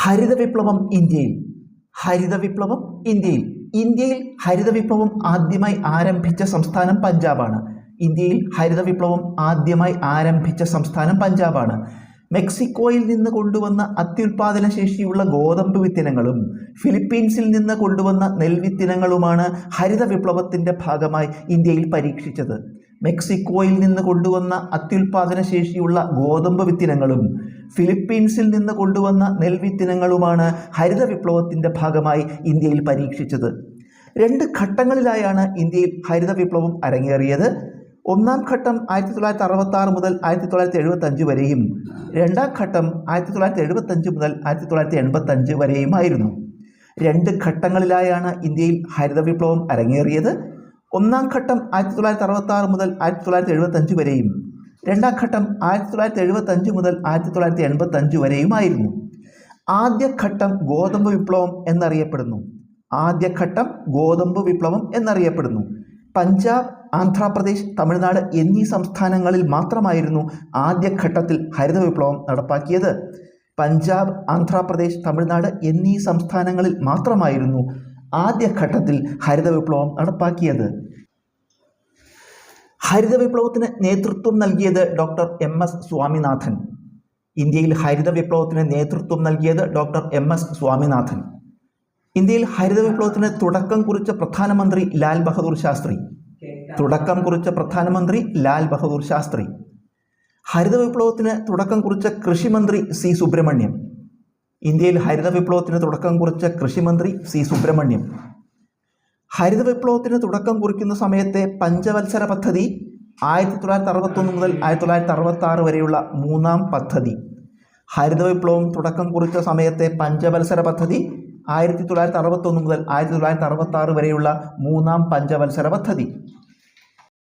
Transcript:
ഹരിത വിപ്ലവം ഇന്ത്യയിൽ. ഹരിത വിപ്ലവം ഇന്ത്യയിൽ. ഇന്ത്യയിൽ ഹരിത വിപ്ലവം ആദ്യമായി ആരംഭിച്ച സംസ്ഥാനം പഞ്ചാബാണ്. ഇന്ത്യയിൽ ഹരിത വിപ്ലവം ആദ്യമായി ആരംഭിച്ച സംസ്ഥാനം പഞ്ചാബാണ്. മെക്സിക്കോയിൽ നിന്ന് കൊണ്ടുവന്ന അത്യുൽപാദന ശേഷിയുള്ള ഗോതമ്പ് വിത്തിനങ്ങളും ഫിലിപ്പീൻസിൽ നിന്ന് കൊണ്ടുവന്ന നെൽവിത്തിനങ്ങളുമാണ് ഹരിത വിപ്ലവത്തിൻ്റെ ഭാഗമായി ഇന്ത്യയിൽ പരീക്ഷിച്ചത്. മെക്സിക്കോയിൽ നിന്ന് കൊണ്ടുവന്ന അത്യുൽപാദന ശേഷിയുള്ള ഗോതമ്പ് വിത്തിനങ്ങളും ഫിലിപ്പീൻസിൽ നിന്ന് കൊണ്ടുവന്ന നെൽവിത്തിനങ്ങളുമാണ് ഹരിത വിപ്ലവത്തിൻ്റെ ഭാഗമായി ഇന്ത്യയിൽ പരീക്ഷിച്ചത്. 2 ഘട്ടങ്ങളിലായാണ് ഇന്ത്യയിൽ ഹരിത വിപ്ലവം അരങ്ങേറിയത്. ഒന്നാം ഘട്ടം 1966 മുതൽ 1975 വരെയും രണ്ടാം ഘട്ടം 1975 മുതൽ 1985 വരെയുമായിരുന്നു. 2 ഘട്ടങ്ങളിലായാണ് ഇന്ത്യയിൽ ഹരിത വിപ്ലവം അരങ്ങേറിയത്. ഒന്നാം ഘട്ടം 1966 മുതൽ 1975 വരെയും രണ്ടാം ഘട്ടം 1975 മുതൽ 1985 വരെയുമായിരുന്നു. ആദ്യഘട്ടം ഗോതമ്പ് വിപ്ലവം എന്നറിയപ്പെടുന്നു. ആദ്യഘട്ടം ഗോതമ്പ് വിപ്ലവം എന്നറിയപ്പെടുന്നു. പഞ്ചാബ്, ആന്ധ്രാപ്രദേശ്, തമിഴ്നാട് എന്നീ സംസ്ഥാനങ്ങളിൽ മാത്രമായിരുന്നു ആദ്യഘട്ടത്തിൽ ഹരിത വിപ്ലവം നടപ്പാക്കിയത്. പഞ്ചാബ്, ആന്ധ്രാപ്രദേശ്, തമിഴ്നാട് എന്നീ സംസ്ഥാനങ്ങളിൽ മാത്രമായിരുന്നു ആദ്യഘട്ടത്തിൽ ഹരിത വിപ്ലവം നടപ്പാക്കിയത്. ഹരിത വിപ്ലവത്തിന് നേതൃത്വം നൽകിയത് ഡോക്ടർ MS സ്വാമിനാഥൻ. ഇന്ത്യയിൽ ഹരിത വിപ്ലവത്തിന് നേതൃത്വം നൽകിയത് ഡോക്ടർ MS സ്വാമിനാഥൻ. ഇന്ത്യയിൽ ഹരിത വിപ്ലവത്തിന് തുടക്കം കുറിച്ച പ്രധാനമന്ത്രി ലാൽ ബഹദൂർ ശാസ്ത്രി. ഹരിത വിപ്ലവത്തിന് തുടക്കം കുറിച്ച കൃഷിമന്ത്രി C. സുബ്രഹ്മണ്യം. ഇന്ത്യയിൽ ഹരിത വിപ്ലവത്തിന് തുടക്കം കുറിച്ച കൃഷിമന്ത്രി C. സുബ്രഹ്മണ്യം. ഹരിത വിപ്ലവത്തിന് തുടക്കം കുറിക്കുന്ന സമയത്തെ പഞ്ചവത്സര പദ്ധതി 1961 മുതൽ 1966 വരെയുള്ള 3ാം പദ്ധതി. ഹരിത വിപ്ലവം തുടക്കം കുറിച്ച സമയത്തെ പഞ്ചവത്സര പദ്ധതി 1961 മുതൽ 1966 വരെയുള്ള 3ാം പഞ്ചവത്സര പദ്ധതി.